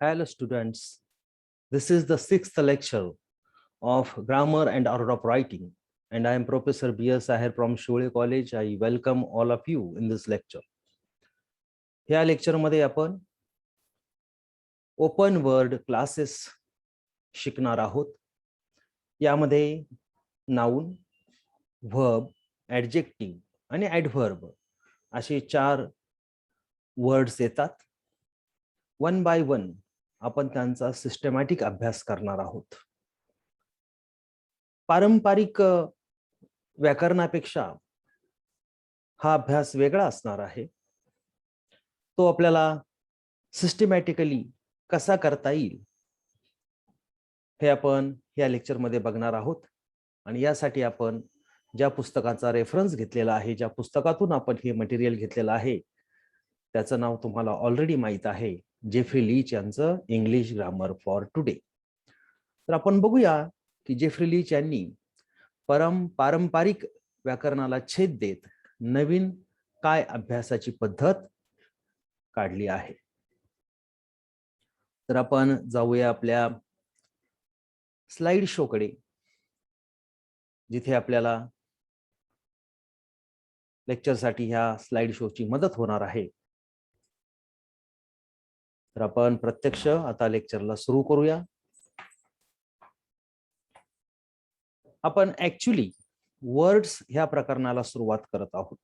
Hello students, this is the sixth lecture of Grammar and Order of Writing, and I am Professor B.S. Sahir from Shule College. I welcome all of you in this lecture. ह्या लेक्चरमध्ये आपण open word classes शिकणार आहोत. यामध्ये noun, verb, adjective आणि adverb असे 4 words येतात. One by one आपण त्यांचा सिस्टमॅटिक अभ्यास करणार आहोत. पारंपरिक व्याकरणापेक्षा हा अभ्यास वेगळा असणार आहे. तो आपल्याला सिस्टमॅटिकली कसा करता येईल हे आपण या लेक्चरमध्ये बघणार आहोत. आणि यासाठी आपण ज्या पुस्तकाचा रेफरन्स घेतलेला आहे, ज्या पुस्तकातून आपण हे मटेरियल घेतलेलं आहे, त्याचं नाव तुम्हाला ऑलरेडी माहित आहे, जेफ्री लीच यांचं इंग्लिश ग्रामर फॉर टुडे. तर आपण बघूया की जेफ्री लीच यांनी पारंपरिक व्याकरणाला छेद देत नवीन काय अभ्यासाची पद्धत काढली आहे. तर आपण जाऊया आपल्या स्लाइड शो कडे, जिथे आपल्याला लेक्चरसाठी ह्या स्लाइड शोची मदत होणार आहे. तर आपण प्रत्यक्ष आता लेक्चरला सुरू करूया. आपण ऍक्च्युली वर्ड्स ह्या प्रकरणाला सुरुवात करत आहोत.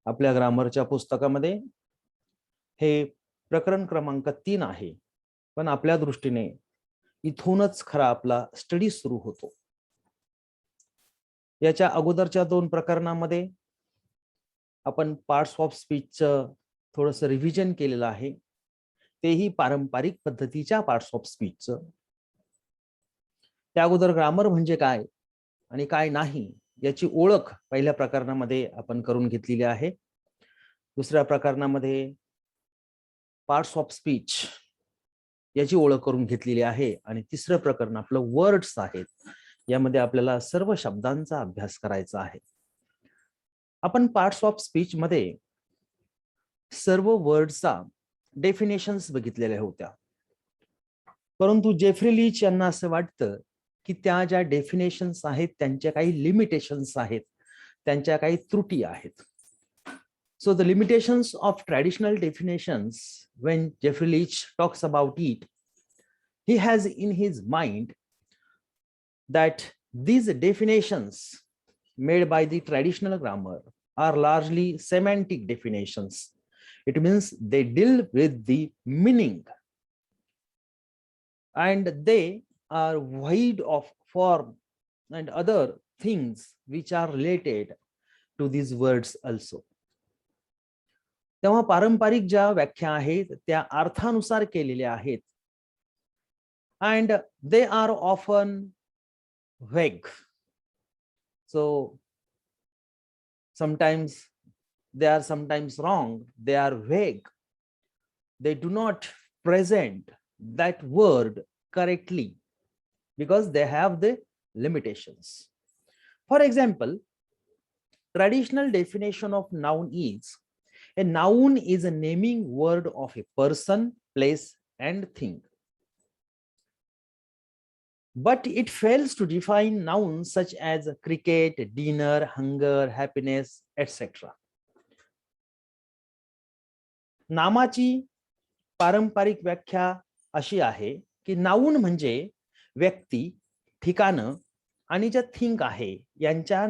आपल्या ग्रामरच्या पुस्तकामध्ये हे प्रकरण क्रमांक 3 आहे, पण आपल्या दृष्टीने इथूनच खरा आपला स्टडी सुरू होतो. याच्या अगोदरच्या 2 प्रकरणामध्ये आपण पार्ट्स ऑफ स्पीचचं थोडंसं रिव्हिजन केलेलं आहे, तेही पारंपरिक पद्धतीच्या पार्ट्स ऑफ स्पीचचं. त्या अगोदर ग्रामर म्हणजे काय आणि काय नाही याची ओळख पहिल्या प्रकरणामध्ये आपण करून घेतलेली आहे. दुसऱ्या प्रकरणामध्ये पार्ट्स ऑफ स्पीच याची ओळख करून घेतलेली आहे. आणि तिसरं प्रकरण आपलं वर्ड्स आहेत, यामध्ये आपल्याला सर्व शब्दांचा अभ्यास करायचा आहे. आपण पार्ट्स ऑफ स्पीच मध्ये सर्व वर्डचा डेफिनेशन्स बघितलेल्या होत्या, परंतु जेफ्री लीच यांना असं वाटतं की त्या ज्या डेफिनेशन्स आहेत त्यांच्या काही लिमिटेशन्स आहेत, त्यांच्या काही त्रुटी आहेत. So the limitations of traditional definitions, when Jeffrey Leach talks about it, he has in his mind that these definitions made by the traditional grammar are largely semantic definitions. It means they deal with the meaning and they are void of form and other things which are related to these words also. तेव्हा पारंपरिक ज्या व्याख्या आहेत त्या अर्थानुसार केलेल्या आहेत, and they are often vague. So sometimes they are sometimes wrong, they are vague, they do not present that word correctly because they have the limitations. For example, traditional definition of noun is, a noun is a naming word of a person, place, and thing. But it fails to define nouns such as cricket, dinner, hunger, happiness, etc. नामाची पारंपरिक व्याख्या अशी आहे की noun म्हणजे व्यक्ती, ठिकाण आणि जे थिंग आहे यांच्या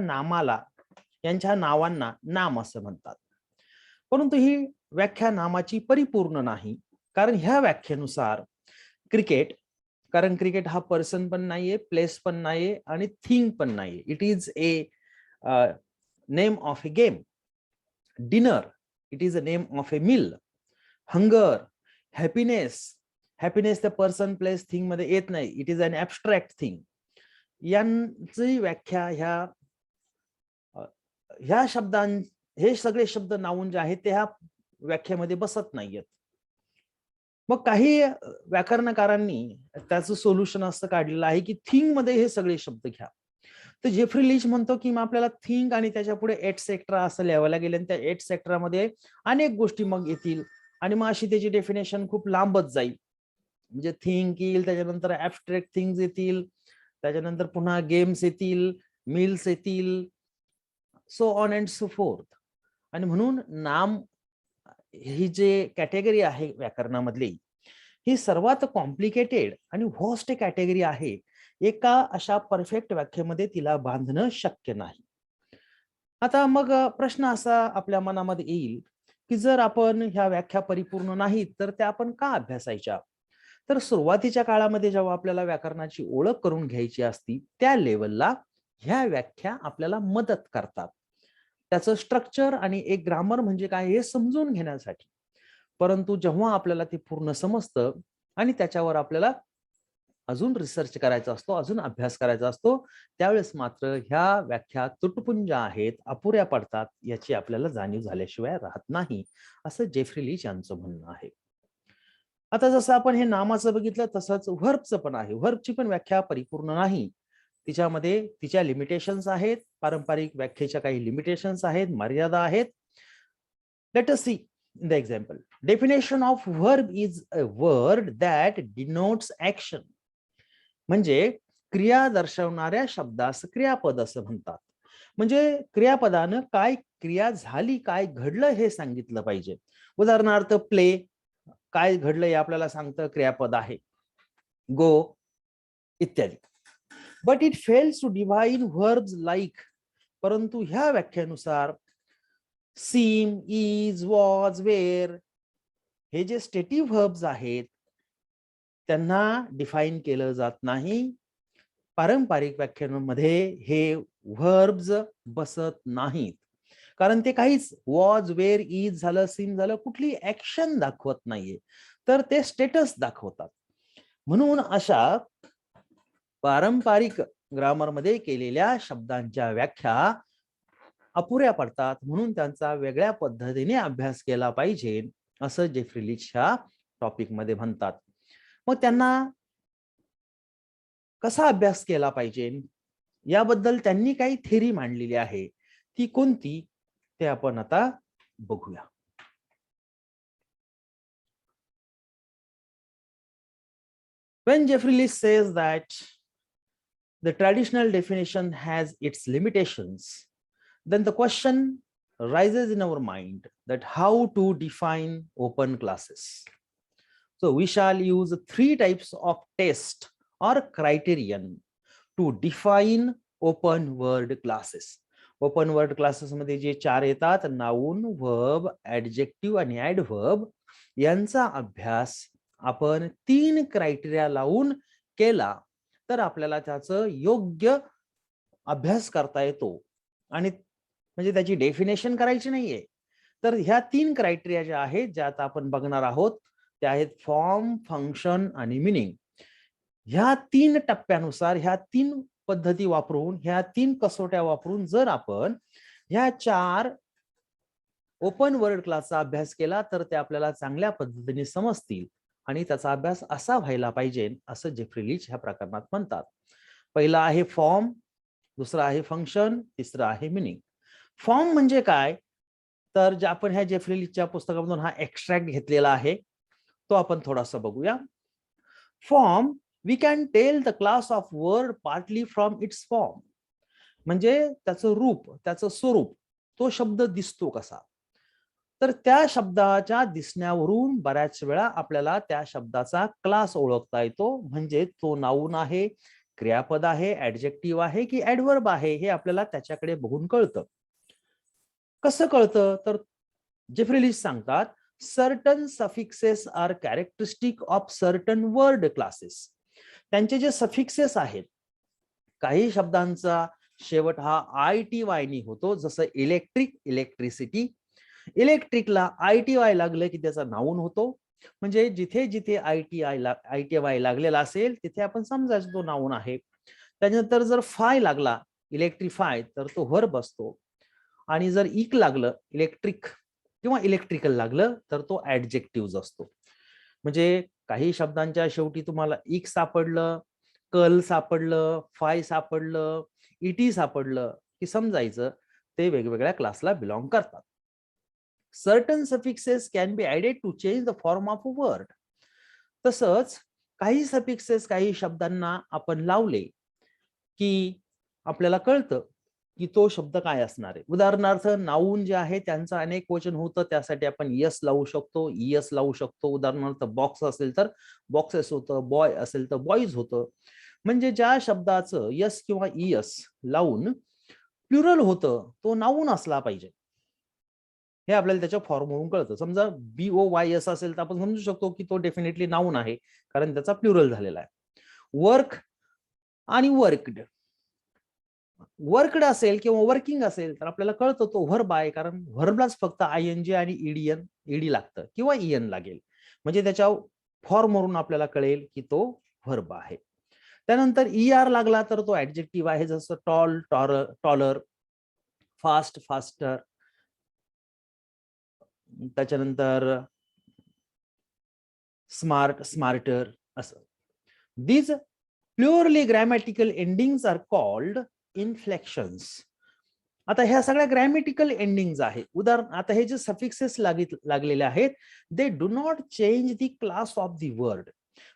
नावांना नाम असं म्हणतात. परंतु ही व्याख्या नामाची परिपूर्ण नाही, कारण ह्या व्याख्येनुसार क्रिकेट, कारण क्रिकेट हा पर्सन पण नाहीये, प्लेस पण नाहीये आणि थिंग पण नाहीये. It is a name of a game. Dinner, it is a name of a meal. Hunger, happiness, happiness त्या पर्सन, प्लेस, थिंग मध्ये येत नाही. It is an abstract thing. यांची व्याख्या ह्या शब्दां, हे सगळे शब्द नाउन जे आहेत ते ह्या व्याख्येमध्ये बसत नाहीयेत. मग काही व्याकरणकारांनी त्याचं सोल्युशन असं काढलेलं आहे की थिंग मध्ये हे सगळे शब्द घ्या. तर जेफ्री लीच म्हणतो की मग आपल्याला थिंग आणि त्याच्या पुढे एटसेट्रा असं लिहायला गेले, आणि त्या एटसेट्रा मध्ये अनेक गोष्टी मग येतील आणि मग अशी त्याची डेफिनेशन खूप लांबच जाईल. म्हणजे थिंक येईल, त्याच्यानंतर ऍबस्ट्रॅक्ट थिंग्स येतील, त्याच्यानंतर पुन्हा गेम्स येतील, मील्स येतील, so on and so fourth. आणि म्हणून नाम ही जे कॅटेगरी आहे व्याकरणामधली, ही सर्वात कॉम्प्लिकेटेड आणि व्हॉस्ट कॅटेगरी आहे. एका अशा परफेक्ट व्याख्येमध्ये तिला बांधणं शक्य नाही. आता मग प्रश्न असा आपल्या मनामध्ये येईल की जर आपण ह्या व्याख्या परिपूर्ण नाहीत तर त्या आपण का अभ्यासायच्या? तर सुरुवातीच्या काळामध्ये जेव्हा आपल्याला व्याकरणाची ओळख करून घ्यायची असती त्या लेवलला ह्या व्याख्या आपल्याला मदत करतात, त्याचं स्ट्रक्चर आणि एक ग्रामर म्हणजे काय हे समजून घेण्यासाठी. परंतु जेव्हा आपल्याला ते पूर्ण समजतं आणि त्याच्यावर आपल्याला अजून रिसर्च करायचा असतो, अजून अभ्यास करायचा असतो, त्यावेळेस मात्र ह्या व्याख्या तुटपुंज आहेत, अपुऱ्या पडतात, याची आपल्याला जाणीव झाल्याशिवाय राहत नाही, असं जेफ्री लीच यांचं म्हणणं आहे. आता जसं आपण हे नामाचं बघितलं तसंच व्हर्बचं पण आहे. व्हर्बची पण व्याख्या परिपूर्ण नाही. तिच्यामध्ये तिच्या लिमिटेशन्स आहेत, पारंपरिक व्याख्येच्या काही लिमिटेशन्स आहेत, मर्यादा आहेत. Let us see in the example. Definition of verb is a word that denotes action. म्हणजे क्रिया दर्शवणाऱ्या शब्दास क्रियापद असं म्हणतात. म्हणजे क्रियापदानं काय क्रिया झाली, काय घडलं हे सांगितलं पाहिजे. उदाहरणार्थ प्ले, काय घडलं हे आपल्याला सांगतं, क्रियापद आहे. गो इत्यादी. But it fails to define verbs like. परंतु ह्या व्याख्येनुसार सीम, इज, वॉज, वेअर हे जे स्टेटिव्ह व्हर्ब्स आहेत त्यांना डिफाईन केलं जात नाही. पारंपरिक व्याख्यानांमध्ये हे व्हर्ब्स बसत नाहीत, कारण ते काहीच वॉज, वेअर, इज झालं, सीम झालं, कुठली ऍक्शन दाखवत नाहीये, तर ते स्टेटस दाखवतात. म्हणून अशा पारंपरिक ग्रामरमध्ये केलेल्या शब्दांच्या व्याख्या अपुऱ्या पडतात, म्हणून त्यांचा वेगळ्या पद्धतीने अभ्यास केला पाहिजे असं जेफ्री लीच ह्या टॉपिक मध्ये म्हणतात. मग त्यांना कसा अभ्यास केला पाहिजे याबद्दल त्यांनी काही थेरी मांडलेली आहे. ती कोणती ते आपण आता बघूया. When Jeffrey Lee says that the traditional definition has its limitations, then the question rises in our mind that how to define open classes. So we shall use 3 types of test or criterion to define open word classes. Open word classes मध्ये जे 4 येतात, noun, verb, adjective आणि adverb, यांचा अभ्यास आपण 3 criteria लावून केला तर आपल्याला त्याचं योग्य अभ्यास करता येतो. आणि म्हणजे त्याची डेफिनेशन करायची नाहीये, तर ह्या 3 क्रायटेरिया ज्या आहेत, ज्यात आपण बघणार आहोत, त्या आहेत फॉर्म, फंक्शन आणि मिनिंग. ह्या 3 टप्प्यानुसार, ह्या 3 पद्धती वापरून, ह्या 3 कसोट्या वापरून जर आपण ह्या 4 ओपन वर्ड क्लासचा अभ्यास केला तर ते आपल्याला चांगल्या पद्धतीने समजतील. आणि त्याचा अभ्यास असा व्हायला पाहिजे असं जेफ्री लीच ह्या प्रकरणात म्हणतात. पहिला आहे फॉर्म, दुसरा आहे फंक्शन, तिसरं आहे मिनिंग. फॉर्म म्हणजे काय, तर जे आपण ह्या जेफ्री लीचच्या पुस्तकामधून हा एक्स्ट्रॅक्ट घेतलेला आहे, तो आपण थोडासा बघूया. Form, we can tell the class of word partly from its form. म्हणजे त्याचं रूप, त्याचं स्वरूप, तो शब्द दिसतो कसा, तर त्या शब्दाच्या दिसण्यावरून बऱ्याच वेळा आपल्याला त्या शब्दाचा क्लास ओळखता येतो. म्हणजे तो नाउन आहे, क्रियापद आहे, ऍडजेक्टिव्ह आहे की ऍडव्हर्ब आहे, हे आपल्याला त्याच्याकडे बघून कळतं. कसं कळतं, तर जेफ्री लीच सांगतात, certain suffixes are characteristic of certain word classes. त्यांचे जे सफिक्सेस आहेत, काही शब्दांचा शेवट हा ITY नी होतो, जसं इलेक्ट्रिक, इलेक्ट्रिसिटी. इलेक्ट्रिकला ITY लागलं की त्याचा नाउन होतो. म्हणजे जिथे जिथे ITY लागलेला असेल तिथे आपण समजायचं तो नाउन आहे. त्यानंतर जर फाय लागला, इलेक्ट्रिफाय, तर तो व्हर्ब असतो. आणि जर इक लागलं, इलेक्ट्रिक किंवा इलेक्ट्रिकल लागलं, तर तो ऍडजेक्टिव्ह असतो. म्हणजे काही शब्दांच्या शेवटी तुम्हाला इक सापडलं, कल सापडलं, फाय सापडलं, इटी सापडलं की समजायचं ते वेगवेगळ्या क्लासला बिलॉंग करतात. Certain suffixes can be added to change the form of a word. तसंच काही सफिक्सेस काही शब्दांना आपण लावले की आपल्याला कळतं की तो शब्द काय असणार आहे. उदाहरणार्थ नाऊन जे आहे त्यांचं अनेक वचन होतं, त्यासाठी आपण यस लावू शकतो, इयस लावू शकतो. उदाहरणार्थ बॉक्स असेल तर बॉक्सेस होतं, बॉय असेल तर बॉईज होतं. म्हणजे ज्या शब्दाचं यस किंवा इयस लावून प्लुरल होतं तो नाऊन असला पाहिजे, हे आपल्याला त्याच्या फॉर्मवरून कळतं. समजा BOYS असेल तर आपण समजू शकतो की तो डेफिनेटली नाऊन आहे, कारण त्याचा प्लुरल झालेला आहे. वर्क आणि वर्कड, वर्कड असेल किंवा वर्किंग असेल तर आपल्याला कळतं तो व्हर्ब आहे, कारण व्हर्बलाच फक्त ING आणि ईडी लागतं किंवा EN लागेल. म्हणजे त्याच्या फॉर्मवरून आपल्याला कळेल की तो व्हर्ब आहे. त्यानंतर ER लागला तर तो ऍडजेक्टिव्ह आहे, जसं टॉल, टॉलर, फास्ट, फास्टर. त्याच्यानंतर स्मार्ट, स्मार्टर असं. These purely grammatical endings are called inflections. आता ह्या सगळ्या ग्रॅमॅटिकल एंडिंग्स आहेत. उदाहरण आता हे जे सफिक्सेस लागलेले आहेत, they do not change the class of the word.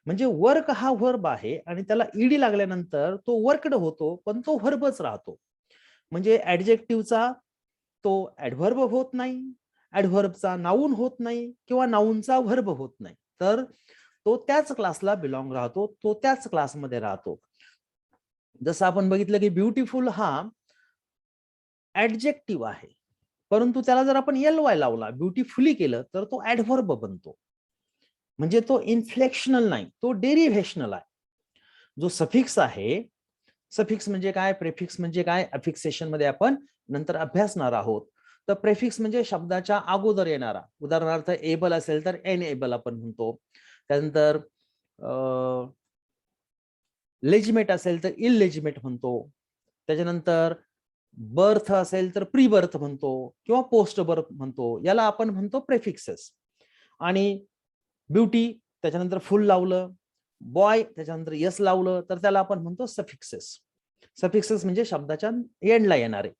म्हणजे वर्क हा व्हर्ब आहे आणि त्याला ईडी लागल्यानंतर तो वर्कड होतो, पण तो व्हर्बच राहतो. म्हणजे ऍडजेक्टिव्हचा तो ऍडव्हर्ब होत नाही, ऍडव्हर्बचा नाऊन होत नाही किंवा नाऊनचा व्हर्ब होत नाही, तर तो त्याच क्लासला बिलॉंग राहतो, तो त्याच क्लासमध्ये राहतो. जसं आपण बघितलं की ब्युटिफुल हा ऍडजेक्टिव्ह आहे, परंतु त्याला जर आपण LY लावला, ब्युटिफुली केलं, तर तो ऍडव्हर्ब बनतो. म्हणजे तो इन्फ्लेक्शनल नाही, तो डेरिव्हेशनल आहे. जो सफिक्स आहे, सफिक्स म्हणजे काय, प्रेफिक्स म्हणजे काय, अफिक्सेशन मध्ये आपण नंतर अभ्यासणार आहोत. तर प्रेफिक्स म्हणजे शब्दाच्या अगोदर येणारा. उदाहरणार्थ एबल असेल तर एनएबल आपण म्हणतो. त्यानंतर लेजिमेट असेल तर इललेजिमेट म्हणतो. त्याच्यानंतर बर्थ असेल तर प्री बर्थ म्हणतो किंवा पोस्ट बर्थ म्हणतो, याला आपण म्हणतो प्रेफिक्सेस. आणि ब्युटी त्याच्यानंतर फुल लावलं, बॉय त्याच्यानंतर यस लावलं, तर त्याला आपण म्हणतो सफिक्सेस. सफिक्सेस म्हणजे शब्दाच्या एंडला येणारे.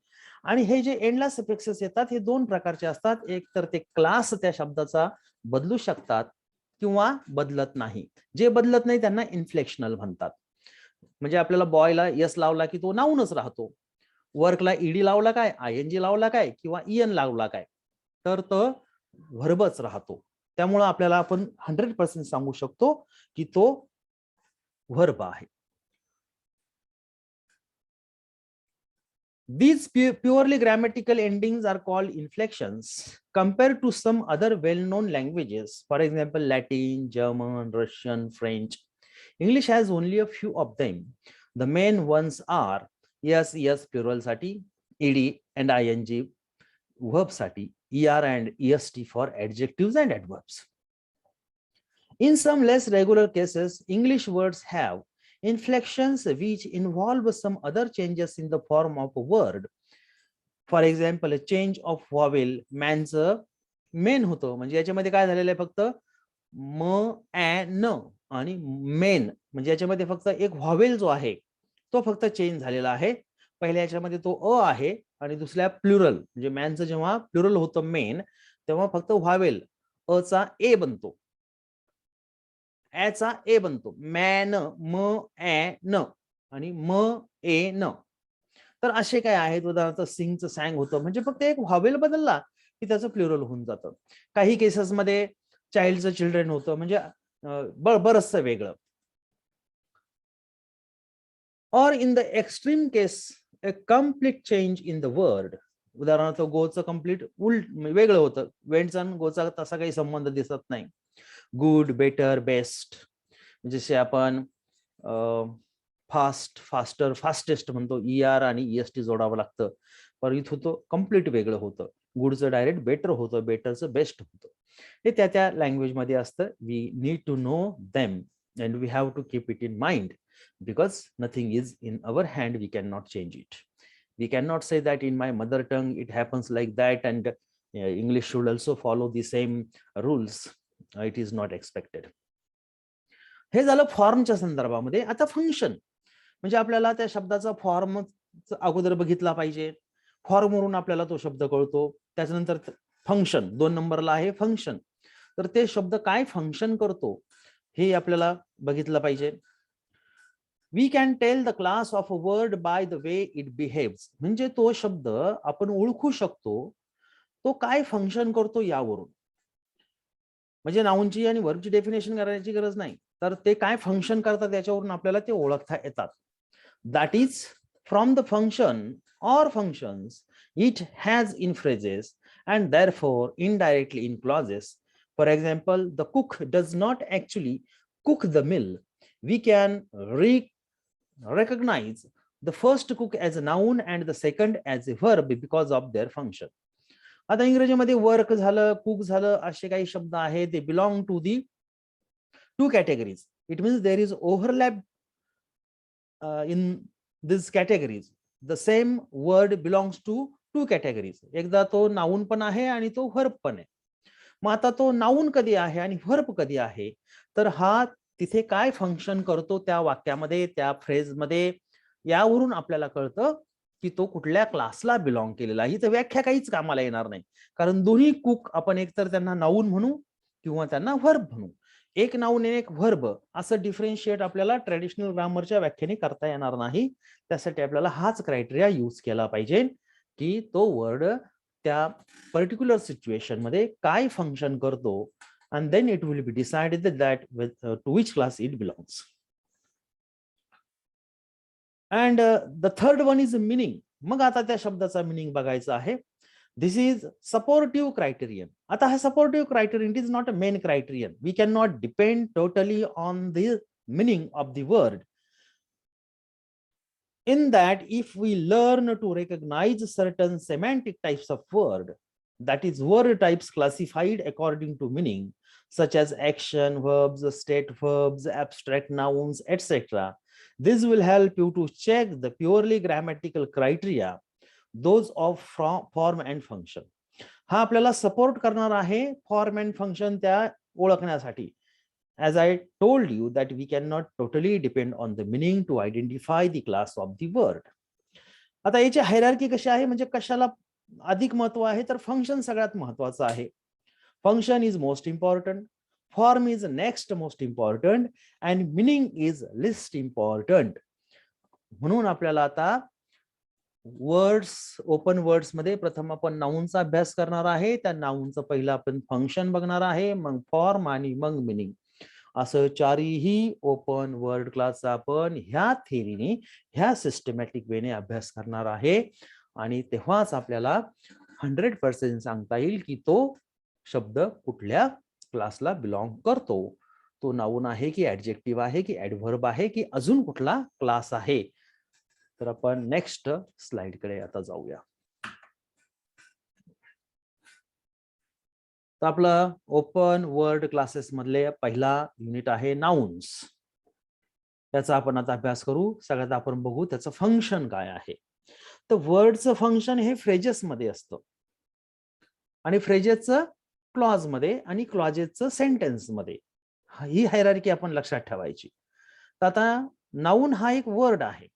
आणि हे जे एंडला सफिक्सेस येतात हे दोन प्रकारचे असतात. एक तर ते क्लास त्या शब्दाचा बदलू शकतात किंवा बदलत नाही. जे बदलत नाही त्यांना इन्फ्लेक्शनल म्हणतात. म्हणजे आपल्याला बॉयला यस लावला की तो नाऊनच राहतो, वर्कला ईडी लावला काय, ING लावला काय किंवा EN लावला काय, तर तो व्हर्बच राहतो. त्यामुळे आपल्याला आपण 100% सांगू शकतो की तो व्हर्ब आहे. These purely grammatical endings are called inflections compared to some other well-known languages. For example, Latin, German, Russian, French. English has only a few of them. The main ones are yes, yes, plural sati, ed and ing, verb sati, er and est for adjectives and adverbs. In some less regular cases, English words have inflections which involve some other changes in the form of a word. For example, a change of vowel, manचं men होतं, म्हणजे याच्यामध्ये काय झालेलं आहे, फक्त म न आणि मेन, म्हणजे याच्यामध्ये फक्त एक व्हॉवेल जो आहे तो फक्त चेंज झालेला आहे. पहिल्या याच्यामध्ये तो अ आहे आणि दुसऱ्या प्लुरल म्हणजे मॅनचं जेव्हा प्लुरल होतं मेन, तेव्हा फक्त व्हॉवेल अ चा ए बनतो, चा ए बनतो, मॅन म न आणि म ए न. तर असे काय आहेत, उदाहरणार्थ सिंगचं सॅंग होतं, म्हणजे फक्त एक व्हॉवेल बदलला की त्याचं प्लुरल होऊन जातं. काही केसेसमध्ये चाइल्डचं चिल्ड्रन होतं, म्हणजे बरचसं वेगळं. और in the extreme case a complete change in the word. उदाहरणार्थ गोचं कम्प्लीट वेगळं होतं, वेंटचा गोचा तसा काही संबंध दिसत नाही. गुड, बेटर, बेस्ट, जसे आपण फास्ट, फास्टर, फास्टेस्ट म्हणतो, ER आणि EST जोडावं लागतं, पण इथं तो कम्प्लीट वेगळं होतं. गुडचं डायरेक्ट बेटर होतं, बेटरचं बेस्ट होतं. हे त्या त्या लँग्वेज मध्ये असतं. We need to know them and we have to keep it in mind, because nothing is in our hand, we cannot change it. We cannot say that in my mother tongue it happens like that, and English should also follow the same rules. It is not expected. हे झालं फॉर्मच्या संदर्भामध्ये. आता function म्हणजे आपल्याला त्या शब्दाचा form अगोदर बघितला पाहिजे, फॉर्मवरून आपल्याला तो शब्द कळतो. त्याच्यानंतर फंक्शन 2 नंबरला आहे फंक्शन. तर ते शब्द काय फंक्शन करतो हे आपल्याला बघितलं पाहिजे. We can tell the class of a word by the way it behaves, म्हणजे तो शब्द आपण ओळखू शकतो तो काय फंक्शन करतो यावरून. म्हणजे नाउनची आणि वर्बची डेफिनेशन करायची गरज नाही, तर ते काय फंक्शन करतात याच्यावरून आपल्याला ते ओळखता येतात. That is from the function or functions it has in phrases and therefore indirectly in clauses. For example, the cook does not actually cook the meal. We can recognize the first cook as a noun and the second as a verb because of their function. आता इंग्रजीमध्ये work झालं, cook झालं, असे काही शब्द आहेत, they belong to the two categories. It means there is overlap in these categories. The same word belongs to two categories. एकदा तो नाउन पण आहे आणि तो व्हर्ब पण आहे. मग आता तो नाउन कधी आहे आणि व्हर्ब कधी आहे, तर हा तिथे काय फंक्शन करतो त्या वाक्यामध्ये, त्या फ्रेजमध्ये, यावरून आपल्याला कळतं की तो कुठल्या क्लासला बिलॉंग केलेला आहे. इथं व्याख्या काहीच कामाला येणार नाही, कारण दोन्ही कुक आपण एकतर त्यांना नाउन म्हणू किंवा त्यांना व्हर्ब म्हणू. एक नाउन आणि एक व्हर्ब असं डिफरन्शिएट आपल्याला ट्रेडिशनल ग्रामरच्या व्याख्येने करता येणार नाही. त्यासाठी आपल्याला हाच क्रायटेरिया यूज केला पाहिजे की तो वर्ड त्या पर्टिक्युलर सिच्युएशन मध्ये काय फंक्शन करतो, and then it will be decided that to which class it belongs. And the third one is meaning. मग आता त्या शब्दाचा meaning बघायचा आहे. This is supportive criterion. आता हा supportive criterion is not a main criterion. We cannot depend totally on the meaning of the word. In that, if we learn to recognize certain semantic types of word, that is word types classified according to meaning, such as action verbs, state verbs, abstract nouns, etc. This will help you to check the purely grammatical criteria, those of form and function. हा आपल्याला support करणार आहे form and function त्या ओळखण्यासाठी. As I told you that we cannot totally depend on the meaning to identify the class of the word. आता याची hierarchy कशी आहे, म्हणजे कशाला अधिक महत्व आहे, तर फंक्शन सगळ्यात महत्वाचं आहे. Function is most important, form is next most important and meaning is list important. म्हणून आपल्याला आता वर्ड्स, ओपन वर्ड्स मध्ये प्रथम आपण नाउनचा अभ्यास करणार आहे. त्या नाउनचं पहिलं आपण फंक्शन बघणार आहे, मग फॉर्म आणि मग मिनिंग. असं चारही ओपन वर्ड क्लासचा आपण ह्या थेरीने, ह्या सिस्टमॅटिक वेने अभ्यास करणार आहे. आणि तेव्हाच आपल्याला 100% सांगता येईल की तो शब्द कुठल्या क्लासला बिलॉंग करतो. तो नाउन आहे की ऍडजेक्टिव्ह आहे की ऍडव्हर्ब आहे की अजून कुठला क्लास आहे. तर आपण नेक्स्ट स्लाइड कडे आता जाऊया. तर आपलं ओपन वर्ड क्लासेस मधले पहिला युनिट आहे नाउन्स. त्याचा आपण आता अभ्यास करू. सगळ्यात आपण बघू त्याचं फंक्शन काय आहे. तर वर्डचं फंक्शन हे फ्रेजेस मध्ये असतं आणि फ्रेजेसचं क्लॉज मध्ये आणि क्लॉजेसचं सेंटेन्स मध्ये. ही हायरार्की आपण लक्षात ठेवायची. तर आता नाउन हा एक वर्ड आहे.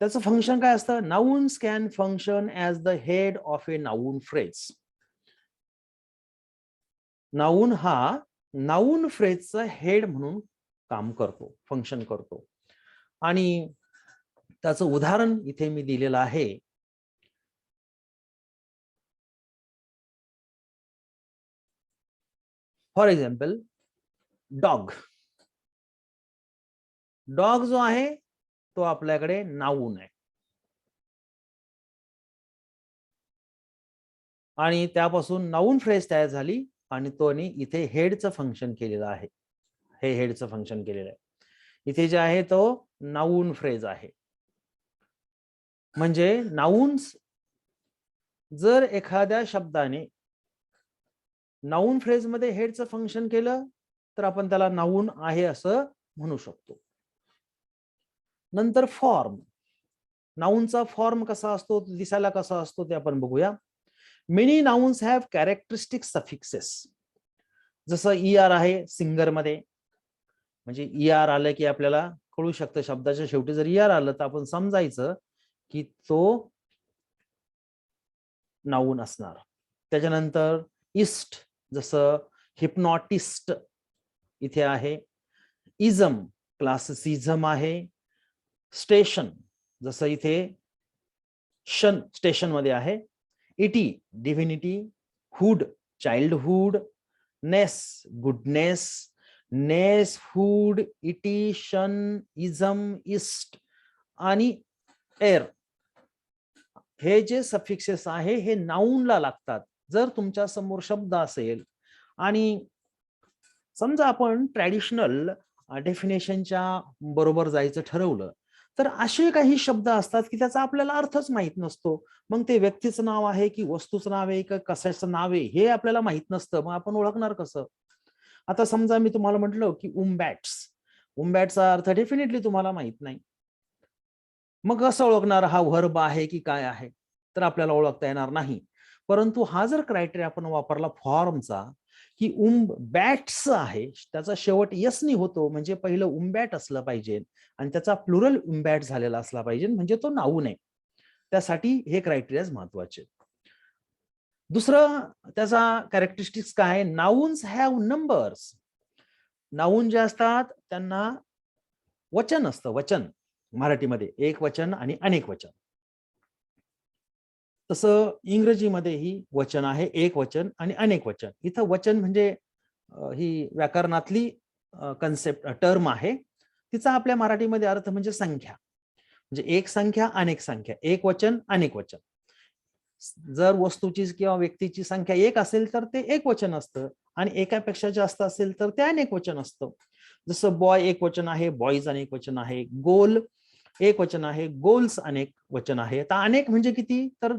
त्याचं फंक्शन काय असतं. Nouns can function as the head of a noun phrase. Noun हा नाउन फ्रेजचा हेड म्हणून काम करतो, फंक्शन करतो. आणि त्याचं उदाहरण इथे मी दिलेलं आहे. For example dog. डॉग जो आहे तो आपल्याकडे नाउन आहे आणि त्यापासून नाउन फ्रेज तयार झाली आणि तोनी इथे हेडचं फंक्शन केलेलं आहे. हे हेडचं फंक्शन केलेलं आहे. इथे जे आहे तो नाउन फ्रेज आहे. म्हणजे नाउन्स जर एखाद्या शब्दाने नाउन फ्रेज मध्ये हेडचं फंक्शन केलं तर आपण त्याला नाउन आहे असं म्हणू शकतो. नंतर फॉर्म. नाउनचा फॉर्म कसा असतो, दिसायला कसा असतो ते आपण बघूया. Many nouns have characteristic suffixes. जसं ER आहे सिंगर मध्ये, म्हणजे ER आलं की आपल्याला कळू शकतं शब्दाच्या शेवटी जर ER आलं तर आपण समजायचं की तो नाउन असणार. त्याच्यानंतर इस्ट, जसं हिप्नॉटिस्ट इथे आहे. इझम क्लासिसिझम आहे. स्टेशन जसं इथे शन स्टेशन मध्ये आहे. इटी डिव्हिनिटी, हुड चाइल्डहुड, नेस गुडनेस, नेस हुड इटी शन इझम इस्ट आणि एर हे जे सफिक्सेस आहे हे नाऊनला लागतात. जर तुमच्या समोर शब्द असेल आणि समजा आपण ट्रॅडिशनल डेफिनेशनच्या बरोबर जायचं ठरवलं तर असे काही शब्द असतात की त्याचा आपल्याला अर्थच माहित नसतो. मग ते व्यक्तीचं नाव आहे की वस्तूचं नाव आहे का कशाचं नाव आहे हे आपल्याला माहित नसतं. मग आपण ओळखणार कसं? आता समजा मी तुम्हाला म्हटलं की उंबॅट्स, उंबॅटचा अर्थ डेफिनेटली तुम्हाला माहित नाही. मग कसं ओळखणार हा व्हर्ब आहे की काय आहे? तर आपल्याला ओळखता येणार नाही. परंतु हा जर क्रायटेरिया आपण वापरला फॉर्मचा की बॅट्स आहे, त्याचा शेवट यसनी होतो म्हणजे पहिलं उंबॅट असलं पाहिजे आणि त्याचा प्लुरल उंबॅट झालेला असला पाहिजे म्हणजे तो नाऊन आहे. त्यासाठी हे क्रायटेरिया महत्वाचे. दुसरं त्याचा कॅरेक्टरिस्टिक्स काय? Nouns have numbers. नाऊन जे असतात त्यांना वचन असतं. वचन मराठीमध्ये एक वचन आणि अनेक वचन. तसं इंग्रजीमध्येही वचन आहे, एक वचन आणि अनेक वचन. इथं वचन म्हणजे ही व्याकरणातली कन्सेप्ट टर्म आहे. तिचा आपल्या मराठीमध्ये अर्थ म्हणजे संख्या. म्हणजे एक संख्या अनेक संख्या, एक वचन अनेक वचन. जर वस्तूची किंवा व्यक्तीची संख्या एक असेल तर ते एक वचन असतं आणि एकापेक्षा जास्त असेल तर ते अनेक वचन असतं. जसं बॉय एक वचन आहे, बॉईज अनेक वचन आहे, गोल एक वचन आहे, गोल्स अनेक वचन आहे. आता अनेक म्हणजे किती? तर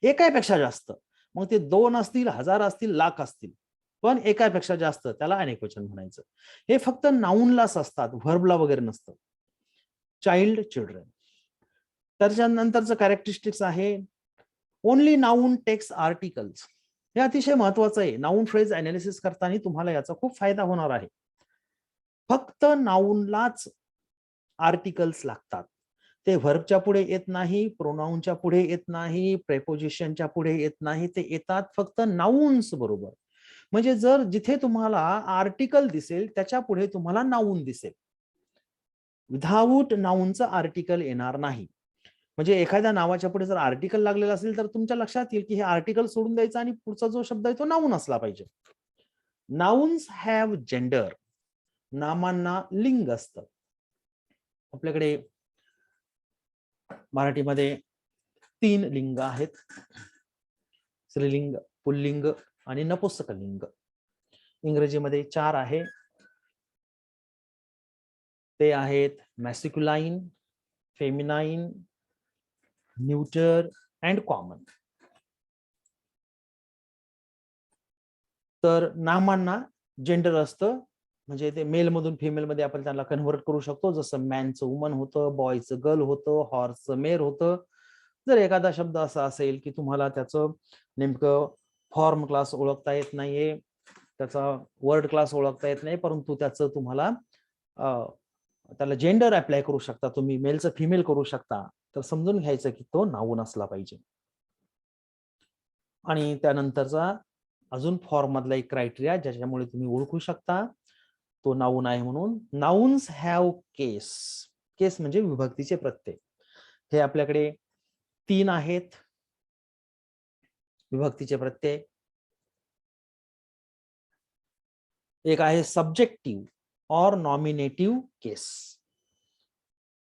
एकापेक्षा जास्त. मग ते 2 असतील, 1000 असतील, लाख असतील, पण एकापेक्षा जास्त त्याला अनेक वचन म्हणायचं. हे फक्त नाऊनलाच असतात, व्हर्बला वगैरे नसतं. Child, children. त्याच्यानंतरचं कॅरेक्टरिस्टिक्स आहे ओनली नाऊन टेक्स आर्टिकल्स. हे अतिशय महत्वाचं आहे. नाऊन फ्रेज अनालिसिस करताना तुम्हाला याचा खूप फायदा होणार आहे. फक्त नाऊनलाच आर्टिकल्स लागतात. ते व्हर्बच्या पुढे येत नाही, प्रोनाउनच्या पुढे येत नाही, प्रेपोजिशनच्या पुढे येत नाही. ते येतात फक्त नाउन्स बरोबर. म्हणजे जर जिथे तुम्हाला आर्टिकल दिसेल त्याच्या पुढे तुम्हाला नाऊन दिसेल. विदाऊट नाऊनचं आर्टिकल येणार नाही. म्हणजे एखाद्या नावाच्या पुढे जर आर्टिकल लागलेलं असेल तर तुमच्या लक्षात येईल की हे आर्टिकल सोडून द्यायचं आणि पुढचा जो शब्द आहे तो नाऊन असला पाहिजे. Nouns have gender. नामांना लिंग असतं. आपल्याकडे मराठीमध्ये 3 लिंग आहेत. स्त्रीलिंग, पुल्लिंग आणि नपुंसकलिंग. इंग्रजीमध्ये 4 आहे. ते आहेत मॅस्क्युलाइन, फेमिनाइन, न्यूटर अँड कॉमन. तर नामांना जेंडर असतं म्हणजे ते मेल मधून फिमेल मध्ये आपण त्याला कन्व्हर्ट करू शकतो. जसं मॅनचं वुमन होतं, बॉयचं गर्ल होतं, हॉर्सचं मेर होतं. जर एखादा शब्द असा असेल की तुम्हाला त्याचं नेमकं फॉर्म क्लास ओळखता येत नाहीये, त्याचा वर्ड क्लास ओळखता येत नाही, परंतु त्याचं तुम्हाला त्याला जेंडर अप्लाय करू शकता, तुम्ही मेलचं फिमेल करू शकता, तर समजून घ्यायचं की तो नाऊन असला पाहिजे. आणि त्यानंतरचा अजून फॉर्म मधला एक क्रायटेरिया ज्याच्यामुळे तुम्ही ओळखू शकता तो नाऊन आहे म्हणून. नाउन्स हॅव केस. केस म्हणजे विभक्तीचे प्रत्यय. हे आपल्याकडे 3 आहेत विभक्तीचे प्रत्यय. एक आहे सब्जेक्टिव्ह और नॉमिनेटिव्ह केस.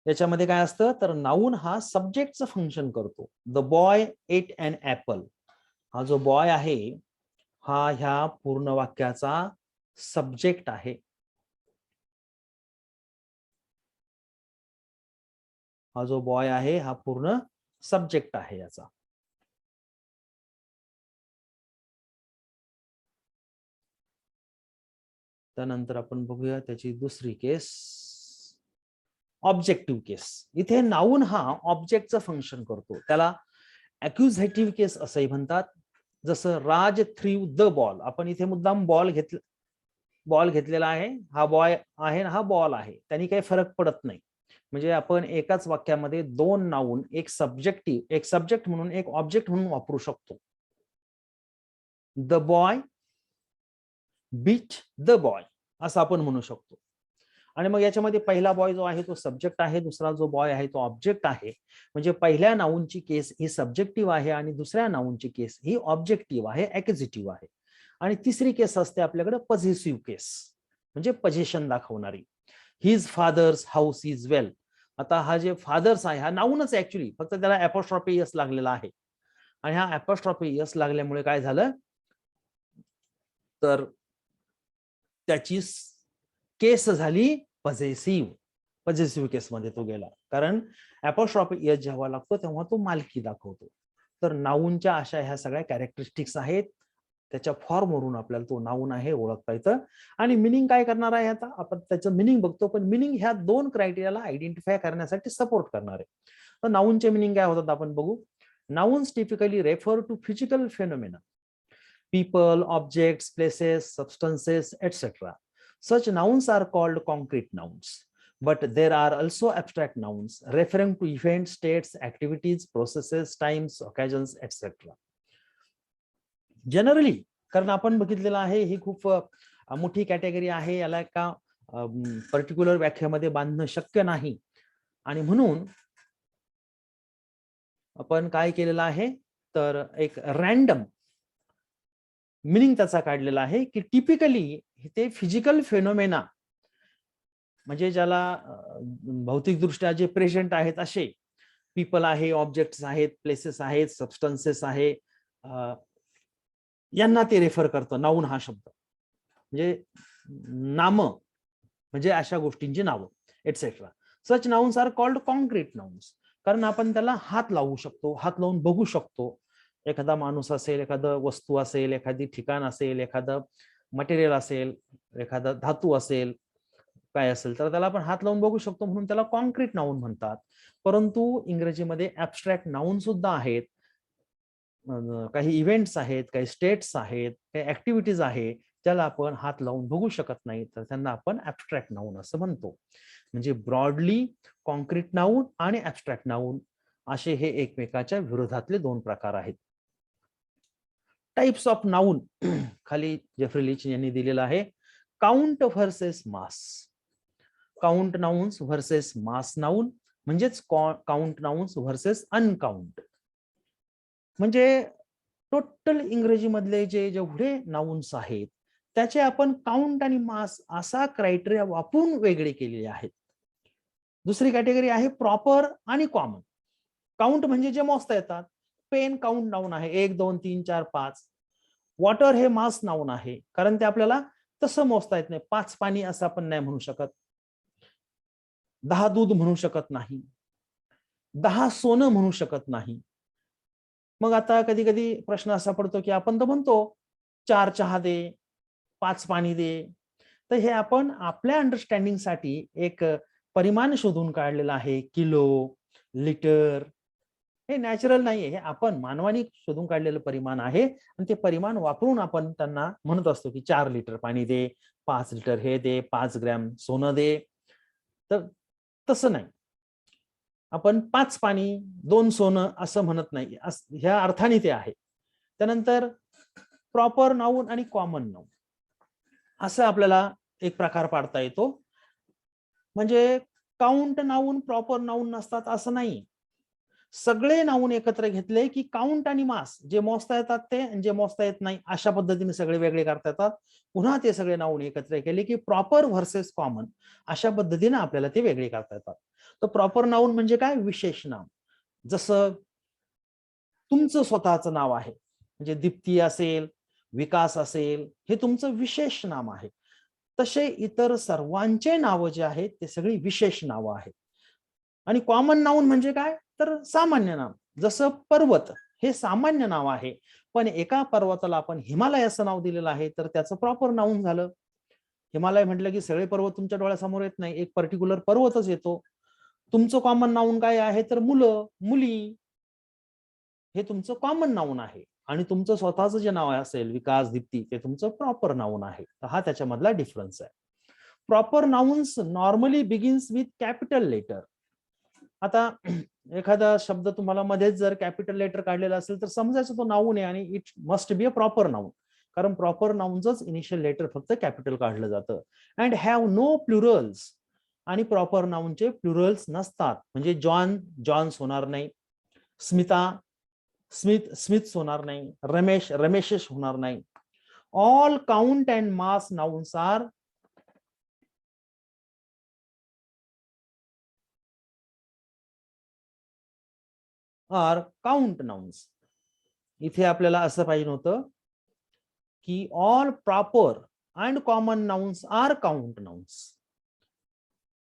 याच्यामध्ये काय असतं तर नाऊन हा सब्जेक्टचं फंक्शन करतो. The boy ate an apple. हा जो बॉय आहे हा ह्या पूर्ण वाक्याचा सब्जेक्ट आहे. हा जो बॉय आहे हा पूर्ण सब्जेक्ट आहे याचा. त्यानंतर आपण बघूया त्याची दुसरी केस, ऑब्जेक्टिव्ह केस. इथे नाऊन हा ऑब्जेक्टचं फंक्शन करतो, त्याला अक्युझेटिव्ह केस असंही म्हणतात. जसं राज थ्रीव द बॉल. आपण इथे मुद्दाम बॉल घेतलेला आहे, हा बॉय आहे हा बॉल आहे, त्यांनी काही फरक पडत नाही. म्हणजे आपण एकाच वाक्यामध्ये 2 नाऊन, एक सब्जेक्ट म्हणून एक ऑब्जेक्ट म्हणून वापरू शकतो. The boy beat the boy असं आपण म्हणू शकतो. आणि मग याच्यामध्ये पहिला बॉय जो आहे तो सब्जेक्ट आहे, दुसरा जो बॉय आहे तो ऑब्जेक्ट आहे. म्हणजे पहिल्या नाऊनची केस ही सब्जेक्टिव्ह आहे आणि दुसऱ्या नाऊनची केस ही ऑब्जेक्टिव्ह आहे, ॲक्युझिटिव्ह आहे. आणि तिसरी केस असते आपल्याकडे पॉझेसिव्ह केस, म्हणजे पोझिशन दाखवणारी. हिज फादर्स हाऊस इज वेल. आता हा जे फादर्स आहे हा नाऊनच आहे ऍक्च्युली, फक्त त्याला ॲपोस्ट्रॉफी एस लागलेला आहे. आणि हा ॲपोस्ट्रॉफी एस लागल्यामुळे काय झालं, तर त्याची केस झाली पॉझेसिव्ह केसमध्ये तो गेला. कारण ॲपोस्ट्रॉफी एस जेव्हा लागतो तेव्हा तो मालकी दाखवतो. तर नाऊनच्या अशा ह्या सगळ्या कॅरेक्टरिस्टिक्स आहेत. त्याच्या फॉर्मवरून आपल्याला तो नाऊन आहे ओळखता येतं. आणि मिनिंग काय करणार आहे, आता आपण त्याचं मिनिंग बघतो, पण मिनिंग ह्या दोन क्रायटेरियाला आयडेंटिफाय करण्यासाठी सपोर्ट करणार आहे. तर नाऊनचे मिनिंग काय होतात आपण बघू. Nouns typically refer to physical phenomena, people, objects, places, substances, etc. Such nouns are called concrete nouns, but there are also abstract nouns referring to events, states, activities, processes, times, occasions, etc. Generally, कारण आपण बघितलेलं आहे ही खूप मोठी category आहे, याला एका particular व्याख्यामध्ये बांधणं शक्य नाही. आणि म्हणून आपण काय केलेलं आहे, तर एक रॅन्डम मिनिंग त्याचा काढलेला आहे की टिपिकली ते फिजिकल फेनोमेना, म्हणजे ज्याला भौतिकदृष्ट्या जे प्रेझेंट आहेत असे पीपल आहे, ऑब्जेक्ट्स आहेत, प्लेसेस आहेत, सबस्टन्सेस आहे, यांना ते रेफर करतं नाऊन हा शब्द. म्हणजे नाम म्हणजे अशा गोष्टींची नावं etcetera. Such nouns are called concrete nouns, कारण आपण त्याला हात लावू शकतो, हात लावून बघू शकतो. एखादा माणूस असेल, एखादं वस्तू असेल, एखादी ठिकाण असेल, एखादं मटेरियल असेल, एखादा धातू असेल, काय असेल, तर त्याला आपण हात लावून बघू शकतो, म्हणून त्याला कॉन्क्रीट नाऊन म्हणतात. परंतु इंग्रजीमध्ये ॲब्स्ट्रॅक्ट नाऊन सुद्धा आहेत. काही इव्हेंट्स आहेत, काही स्टेट्स आहेत, काही ऍक्टिव्हिटीज आहे ज्याला आपण हात लावून बघू शकत नाही, तर त्यांना आपण ॲब्स्ट्रॅक्ट नाऊन असं म्हणतो. म्हणजे ब्रॉडली कॉन्क्रीट नाऊन आणि ॲब्स्ट्रॅक्ट नाऊन असे हे एकमेकाच्या विरोधातले दोन प्रकार आहेत. टाइप्स ऑफ नाऊन खाली जेफ्री लिच यांनी दिलेलं आहे. काउंट व्हर्सेस मास. काउंट नाउन्स व्हर्सेस मास नाऊन, म्हणजेच काउंट नाउन्स व्हर्सेस अनकाउंट. म्हणजे टोटल इंग्रजी मधले जे जेवढे नाउन्स आहेत त्याचे आपण काउंट आणि मास असा क्रायटेरिया वापरून वेगळे केलेले आहेत. दुसरी कॅटेगरी आहे प्रॉपर आणि कॉमन. काउंट म्हणजे जे मोजता येतात. पेन काउंट नाऊन आहे, 1 2 3 4 5. वॉटर हे मास नाऊन आहे, कारण ते आपल्याला तसं मोजता येत नाही. 5 पाणी असं आपण नाही म्हणू शकत, 10 दूध म्हणू शकत नाही, 10 सोनं म्हणू शकत नाही. मग आता कधी कधी प्रश्न असा पडतो की आपण तर म्हणतो 4 चहा दे, 5 पाणी दे. तर हे आपण आपल्या अंडरस्टँडिंगसाठी एक परिमाण शोधून काढलेला आहे. किलो, लिटर हे नॅचरल नाहीये, हे आपण मानवाने शोधून काढलेलं परिमाण आहे. आणि ते परिमाण वापरून आपण त्यांना म्हणत असतो की 4 लिटर पाणी दे, 5 लिटर हे दे, 5 ग्रॅम सोनं दे. तर तसं नाही, आपण 5 पाणी 2 सोनं असं म्हणत नाही, ह्या अर्थाने ते आहे. त्यानंतर प्रॉपर नाऊन आणि कॉमन नाऊन असं आपल्याला एक प्रकार पाडता येतो. म्हणजे काउंट नाऊन प्रॉपर नाऊन नसतात असं नाही. सगळे नाऊन एकत्र घेतले की काउंट आणि मास, जे मोजता येतात ते आणि जे मोजता येत नाही अशा पद्धतीने सगळे वेगळे करता येतात. पुन्हा ते सगळे नाऊन एकत्र केले की प्रॉपर व्हर्सेस कॉमन अशा पद्धतीने आपल्याला ते वेगळे करता येतात. तर प्रॉपर नाऊन म्हणजे काय, विशेष नाम. जसं तुमचं स्वतःचं नाव आहे, म्हणजे दीप्ती असेल, विकास असेल, हे तुमचं विशेष नाम आहे. तसे इतर सर्वांचे नाव जे आहेत ते सगळी विशेष नावं आहेत. आणि कॉमन नाऊन म्हणजे काय, तर सामान्य नाम. जसं पर्वत हे सामान्य नाव आहे, पण एका पर्वताला आपण हिमालय असं नाव दिलेलं आहे, तर त्याचं प्रॉपर नाऊन झालं. हिमालय म्हटलं की सगळे पर्वत तुमच्या डोळ्यासमोर येत नाही, एक पर्टिक्युलर पर्वतच येतो. तुमचं कॉमन नाऊन काय आहे, तर मुलं, मुली, हे तुमचं कॉमन नाऊन आहे. आणि तुमचं स्वतःचं जे नाव असेल, विकास, दीप्ती, ते तुमचं प्रॉपर नाऊन आहे. तर हा त्याच्यामधला डिफरन्स आहे. Proper nouns normally begins with capital letter. आता एखादा शब्द तुम्हाला मध्येच जर कॅपिटल लेटर काढलेला असेल तर समजायचं तो नाऊन आहे आणि it must be a proper noun, कारण प्रॉपर नाऊनच इनिशियल लेटर फक्त कॅपिटल काढलं जातं. अँड हॅव नो प्लुरल्स आणि प्रॉपर नाऊनचे प्लुरल्स नसतात. म्हणजे जॉन जॉन्स होणार नाही, स्मिता स्मिथ्स होणार नाही, रमेश रमेशेश होणार नाही. All count and mass nouns are count nouns. इथे आपल्याला असं पाहिजे होतं की all proper and common nouns are count nouns.